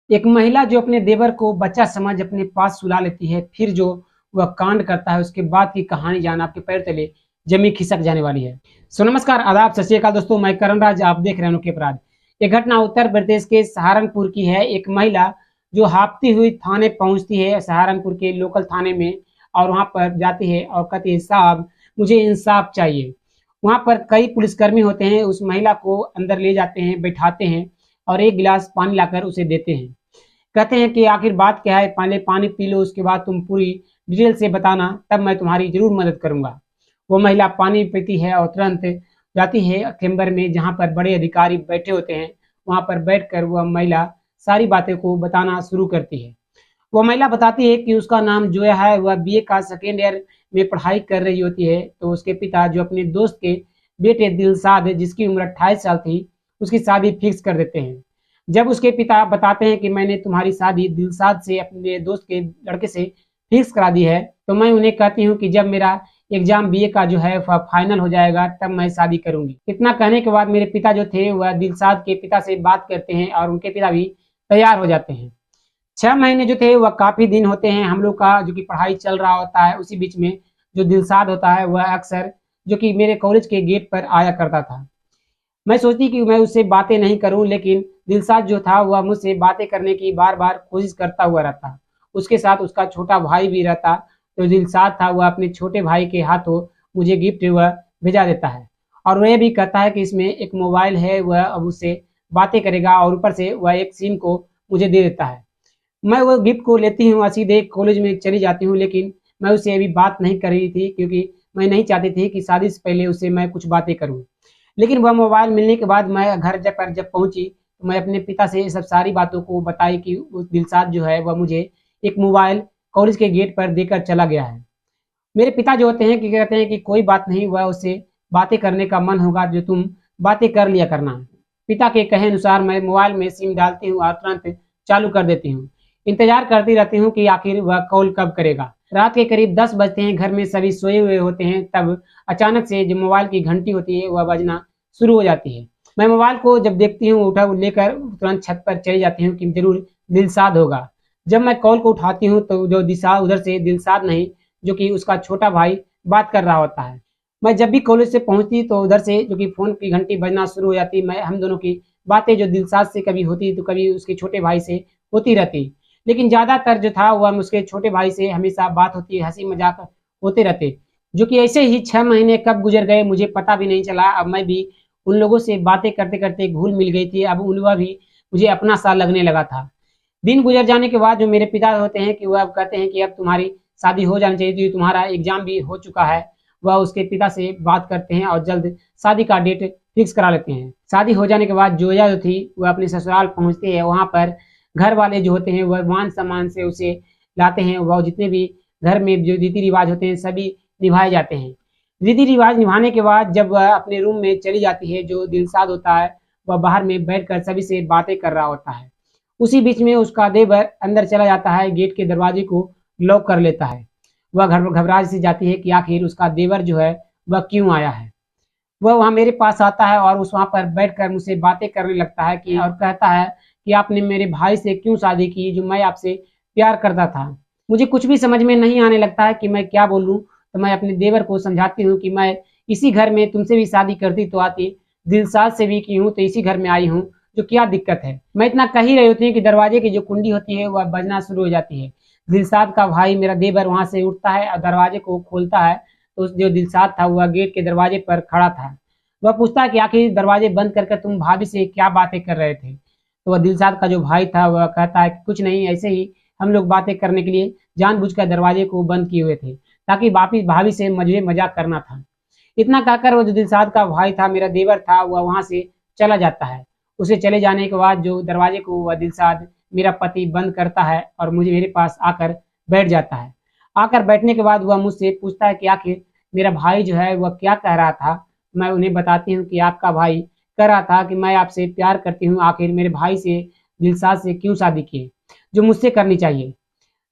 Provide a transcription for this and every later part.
एक महिला जो अपने देवर को बच्चा समझ अपने पास सुला लेती है, फिर जो वह कांड करता है, उसके बाद की कहानी जान आपके पैर तले जमी खिसक जाने वाली है। सो नमस्कार, आदाब, सत श्री अकाल दोस्तों, मैं करण राज, आप देख रहे हैं अनोखे अपराध। ये घटना उत्तर प्रदेश के सहारनपुर की है। एक महिला जो हाँफती हुई थाने पहुंचती है, सहारनपुर के लोकल थाने में, और वहां पर जाती है और कहती है, साहब मुझे इंसाफ चाहिए। वहां पर कई पुलिसकर्मी होते हैं, उस महिला को अंदर ले जाते हैं, बैठाते हैं और एक गिलास पानी लाकर उसे देते हैं। कहते हैं कि आखिर बात क्या है, पहले पानी पी लो, उसके बाद तुम पूरी डिटेल से बताना, तब मैं तुम्हारी जरूर मदद करूंगा। वो महिला पानी पीती है और तुरंत जाती है चेम्बर में, जहाँ पर बड़े अधिकारी बैठे होते हैं। वहां पर बैठकर वह महिला सारी बातें को बताना शुरू करती है। वो महिला बताती है कि उसका नाम जो है वह बीए का सेकेंड ईयर में पढ़ाई कर रही होती है। तो उसके पिता जो अपने दोस्त के बेटे दिलसाद, जिसकी उम्र 28 साल थी, उसकी शादी फिक्स कर देते हैं। जब उसके पिता बताते हैं कि मैंने तुम्हारी शादी दिलसाद से, अपने दोस्त के लड़के से फिक्स करा दी है, तो मैं उन्हें कहती हूँ कि जब मेरा एग्जाम बीए का जो है फाइनल हो जाएगा तब मैं शादी करूंगी। इतना कहने के बाद मेरे पिता जो थे वह दिलसाद के पिता से बात करते हैं और उनके पिता भी तैयार हो जाते हैं। 6 महीने जो थे वह काफी दिन होते हैं। हम लोग का जो कि पढ़ाई चल रहा होता है, उसी बीच में जो दिलसाद होता है वह अक्सर जो कि मेरे कॉलेज के गेट पर आया करता था। मैं सोचती कि मैं उससे बातें नहीं करूं, लेकिन दिलसाद जो था वह मुझसे बातें करने की बार बार कोशिश करता हुआ रहता। उसके साथ उसका छोटा भाई भी रहता। तो दिलसाद था वह अपने छोटे भाई के हाथों मुझे गिफ्ट वह भेजा देता है, और वह भी कहता है कि इसमें एक मोबाइल है, वह अब उससे बातें करेगा, और ऊपर से वह एक सिम को मुझे दे देता है। मैं वो गिफ्ट को लेती हूँ और सीधे कॉलेज में चली जाती हूँ, लेकिन मैं उससे अभी बात नहीं कर रही थी, क्योंकि मैं नहीं चाहती थी कि शादी से पहले उससे मैं कुछ बातें करूँ। लेकिन वह मोबाइल मिलने के बाद मैं घर जब पहुंची, तो मैं अपने पिता से ये सब सारी बातों को बताई कि उस दिलसाद जो है वह मुझे एक मोबाइल कॉलेज के गेट पर देकर चला गया है। मेरे पिता जो होते हैं कि कहते हैं कि कोई बात नहीं, वह उससे बातें करने का मन होगा जो तुम बातें कर लिया करना। पिता के कहे अनुसार मैं मोबाइल में सिम डालती हूँ और तुरंत चालू कर देती हूँ। इंतजार करती रहती हूँ कि आखिर वह कॉल कब करेगा। रात के करीब 10 बजते हैं, घर में सभी सोए हुए होते हैं। तब अचानक से जो मोबाइल की घंटी होती है वह बजना शुरू हो जाती है। मैं मोबाइल को जब देखती हूँ, उठा लेकर तुरंत छत पर चली जाती हूँ कि जरूर दिलसाद होगा। जब मैं कॉल को उठाती हूँ तो जो दिशा उधर से दिलसाद नहीं, जो कि उसका छोटा भाई बात कर रहा होता है। मैं जब भी कॉलेज से पहुंचती तो उधर से जो कि फ़ोन की घंटी बजना शुरू हो जाती। मैं हम दोनों की बातें जो दिलसाद से कभी होती तो कभी उसके छोटे भाई से होती रहती। लेकिन ज़्यादातर जो था वह उसके छोटे भाई से हमेशा बात होती, हँसी मज़ाक होते रहते। जो कि ऐसे ही 6 महीने कब गुज़र गए मुझे पता भी नहीं चला। अब मैं भी उन लोगों से बातें करते-करते घुल-मिल गई थी। अब उनका भी मुझे अपना-सा लगने लगा था। दिन गुजर जाने के बाद जो मेरे पिता होते हैं कि वह अब कहते हैं कि अब तुम्हारी शादी हो जानी चाहिए, क्योंकि तुम्हारा एग्जाम भी हो चुका है। वह उसके पिता से बात करते हैं और जल्द शादी का डेट फिक्स करा लेते हैं। शादी हो जाने के बाद जोया जो थी वह अपने ससुराल पहुंचती है। वहां पर घर वाले जो होते हैं वह मान सम्मान से उसे लाते हैं। वह जितने भी घर में जो रीति रिवाज होते हैं सभी निभाए जाते हैं। रीति रिवाज निभाने के बाद जब वह अपने रूम में चली जाती है, जो दिलसाद होता है वह बाहर में बैठकर सभी से बातें कर रहा होता है। उसी बीच में उसका देवर अंदर चला जाता है, गेट के दरवाजे को लॉक कर लेता है। वह घबरा सी जाती है कि आखिर उसका देवर जो है वह क्यों आया है। वह वहाँ मेरे पास आता है और उस वहाँ पर बैठकर मुझसे बातें करने लगता है कि, और कहता है कि आपने मेरे भाई से क्यों शादी की, जो मैं आपसे प्यार करता था। मुझे कुछ भी समझ में नहीं आने लगता है कि मैं क्या बोलूँ। तो मैं अपने देवर को समझाती हूँ कि मैं इसी घर में तुमसे भी शादी करती तो आती, दिलसाद से भी की हूँ तो इसी घर में आई हूँ, जो क्या दिक्कत है। मैं इतना कह ही रही होती हूँ कि दरवाजे की जो कुंडी होती है वह बजना शुरू हो जाती है। दिलसाद का भाई मेरा देवर वहाँ से उठता है और दरवाजे को खोलता है। तो उस जो दिलसाद था वह गेट के दरवाजे पर खड़ा था। वह पूछता है कि आखिर दरवाजे बंद करके तुम भाभी से क्या बातें कर रहे थे। तो वह दिलसाद का जो भाई था वह कहता है कि कुछ नहीं, ऐसे ही हम लोग बातें करने के लिए जानबूझकर दरवाजे को बंद किए हुए थे, ताकि भाभी भाभी से मुझे मजाक करना था। इतना कहकर वो जो दिलसाद का भाई था, मेरा देवर था, वह वहाँ से चला जाता है। उसे चले जाने के बाद जो दरवाजे को वह दिलसाद मेरा पति बंद करता है और मुझे मेरे पास आकर बैठ जाता है। आकर बैठने के बाद वह मुझसे पूछता है कि आखिर मेरा भाई जो है वह क्या कह रहा था। मैं उन्हें बताती हूँ कि आपका भाई कह रहा था कि मैं आपसे प्यार करती हूँ, आखिर मेरे भाई से, दिलसाद से क्यों शादी की, जो मुझसे करनी चाहिए।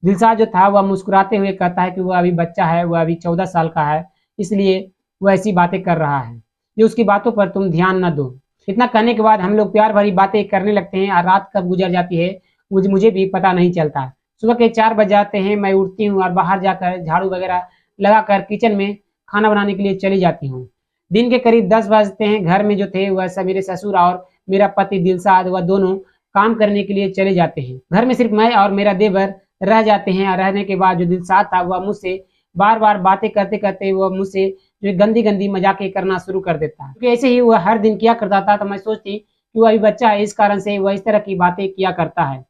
दिलसाद जो था वह मुस्कुराते हुए कहता है कि वह अभी बच्चा है, वह अभी 14 साल का है, इसलिए वह ऐसी बातें कर रहा है, जो उसकी बातों पर तुम ध्यान न दो। इतना कहने के बाद हम लोग प्यार भरी बातें करने लगते हैं और रात कब गुजर जाती है मुझे भी पता नहीं चलता। सुबह के 4 बज जाते हैं, मैं उठती हूँ और बाहर जाकर झाड़ू वगैरह लगाकर किचन में खाना बनाने के लिए चली जाती हूँ। दिन के करीब 10 बजते हैं, घर में जो थे वह सब मेरे ससुर और मेरा पति दिलशाद वह दोनों काम करने के लिए चले जाते हैं। घर में सिर्फ मैं और मेरा देवर रह जाते हैं और रहने के बाद जो दिलशाद था वह मुझसे बार-बार बातें करते-करते वह मुझसे जो गंदी-गंदी मज़ाकें करना शुरू कर देता है। क्योंकि ऐसे ही वह हर दिन किया करता था, तो मैं सोचती कि वह अभी बच्चा है, इस कारण से वह इस तरह की बातें किया करता है।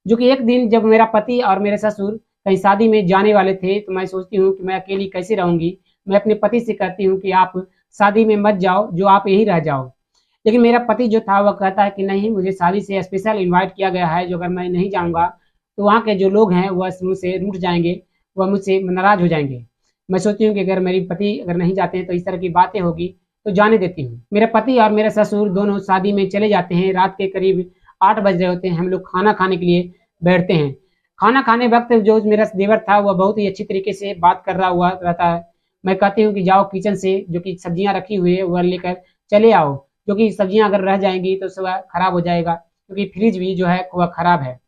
जो कि एक दिन जब मेरा पति और मेरे ससुर कहीं शादी में जाने वाले थे, तो मैं सोचती हूँ कि मैं अकेली कैसे रहूँगी। मैं अपने पति से कहती हूँ कि आप शादी में मत जाओ, जो आप यहीं रह जाओ। लेकिन मेरा पति जो था वह कहता है कि नहीं, मुझे शादी से स्पेशल इनवाइट किया गया है, जो अगर मैं नहीं जाऊँगा तो वहाँ के जो लोग हैं वह मुझसे रूठ जाएँगे, वह मुझसे नाराज़ हो जाएँगे। मैं सोचती हूँ कि अगर मेरे पति अगर नहीं जाते हैं तो इस तरह की बातें होगी, तो जाने देती हूँ। मेरे पति और मेरे ससुर दोनों शादी में चले जाते हैं। रात के करीब 8 बज रहे होते हैं, हम लोग खाना खाने के लिए बैठते हैं। खाना खाने वक़्त जो मेरा देवर था वह बहुत ही अच्छी तरीके से बात कर रहा हुआ रहता है। मैं कहती हूँ कि जाओ किचन से जो कि सब्जियाँ रखी हुई है वह लेकर चले आओ, क्योंकि सब्जियाँ अगर रह जाएँगी तो सुबह खराब हो जाएगा, क्योंकि फ्रिज भी जो है वह खराब है।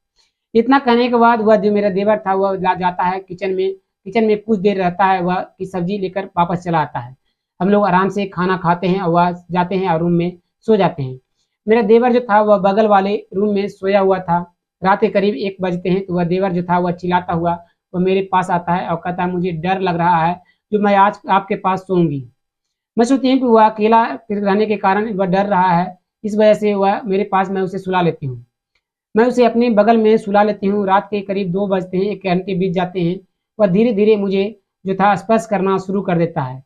इतना कहने के बाद वह जो मेरा देवर था वह जाता है किचन में कुछ देर रहता है वह कि सब्जी लेकर वापस चला आता है। हम लोग आराम से खाना खाते हैं और वह जाते हैं और रूम में सो जाते हैं। मेरा देवर जो था वह बगल वाले रूम में सोया हुआ था। रात के करीब 1 बजते हैं, तो वह देवर जो था वह चिल्लाता हुआ वह मेरे पास आता है और कहता है, मुझे डर लग रहा है, जो मैं आज आपके पास सोऊँगी। मैं सोचती हूँ कि वह अकेला रहने के कारण वह डर रहा है, इस वजह से वह मेरे पास मैं उसे सुला लेती हूँ। मैं उसे अपने बगल में सुला लेती हूँ। रात के करीब 2 बजते हैं, 1 घंटे बीत जाते हैं। वह धीरे-धीरे मुझे जो था स्पर्श करना शुरू कर देता है।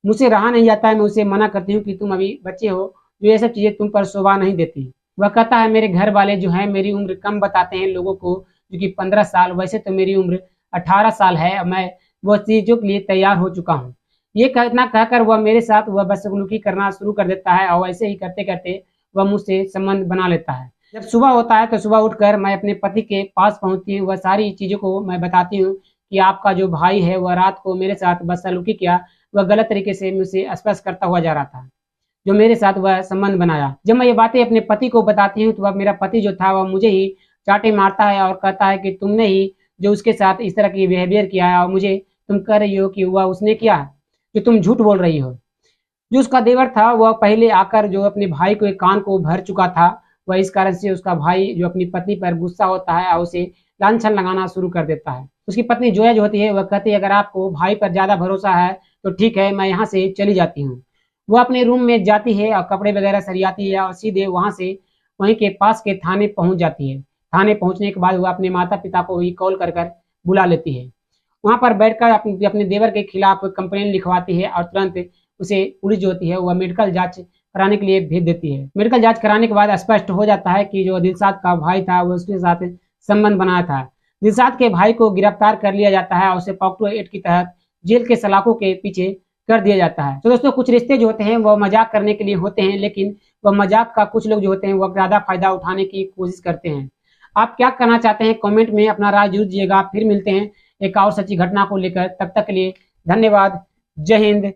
मुझसे रहा नहीं जाता है, मैं उसे मना करती हूँ कि तुम अभी बच्चे हो, जो ये सब चीज़ें तुम पर शोभा नहीं देती। वह कहता है मेरे घर वाले जो हैं मेरी उम्र कम बताते हैं लोगों को, जो कि 15 साल, वैसे तो मेरी उम्र 18 साल है और मैं वो चीज़ों के लिए तैयार हो चुका हूँ। ये इतना कहकर वह मेरे साथ वह बदसलूकी करना शुरू कर देता है और ऐसे ही करते-करते वह मुझसे संबंध बना लेता है। जब सुबह होता है तो सुबह उठकर मैं अपने पति के पास पहुँचती हूँ, वह सारी चीज़ों को मैं बताती हूँ कि आपका जो भाई है वह रात को मेरे साथ बदसलूकी किया, वह गलत तरीके से मुझसे स्पर्श करता हुआ जा रहा था, जो मेरे साथ वह संबंध बनाया। जब मैं ये बातें अपने पति को बताती हूँ तो वह मेरा पति जो था वह मुझे ही चाँटे मारता है और कहता है कि तुमने ही जो उसके साथ इस तरह की बिहेवियर किया है और मुझे तुम कह रही हो कि वह उसने किया है, जो तुम झूठ बोल रही हो। जो उसका देवर था वह पहले आकर जो अपने भाई के कान को भर चुका था, वह इस कारण से उसका भाई जो अपनी पत्नी पर गुस्सा होता है और उसे लांछन लगाना शुरू कर देता है। उसकी पत्नी जोया जो होती है वह कहती है, अगर आपको भाई पर ज़्यादा भरोसा है तो ठीक है, मैं यहाँ से चली जाती हूँ। वो अपने रूम में जाती है और कपड़े वगैरह सरियाती है और सीधे वहाँ से वहीं के पास के थाने पहुँच जाती है। थाने पहुँचने के बाद वह अपने माता-पिता को भी कॉल कर कर बुला लेती है। वहाँ पर बैठकर अपने देवर के खिलाफ कंप्लेंट लिखवाती है और तुरंत उसे पुलिस जो होती है वह मेडिकल जाँच कराने के लिए भेज देती है। मेडिकल जाँच कराने के बाद स्पष्ट हो जाता है कि जो दिलशाद का भाई था वो उसके साथ संबंध बनाया था। दिलशाद के भाई को गिरफ्तार कर लिया जाता है और उसे पॉक्सो एक्ट के तहत जेल के सलाखों के पीछे कर दिया जाता है। तो दोस्तों कुछ रिश्ते जो होते हैं वो मज़ाक करने के लिए होते हैं, लेकिन वह मज़ाक का कुछ लोग जो होते हैं वो ज़्यादा फ़ायदा उठाने की कोशिश करते हैं। आप क्या कहना चाहते हैं कमेंट में अपना राय ज़रूर दीजिएगा। फिर मिलते हैं एक और सच्ची घटना को लेकर, तब तक के लिए धन्यवाद। जय हिंद।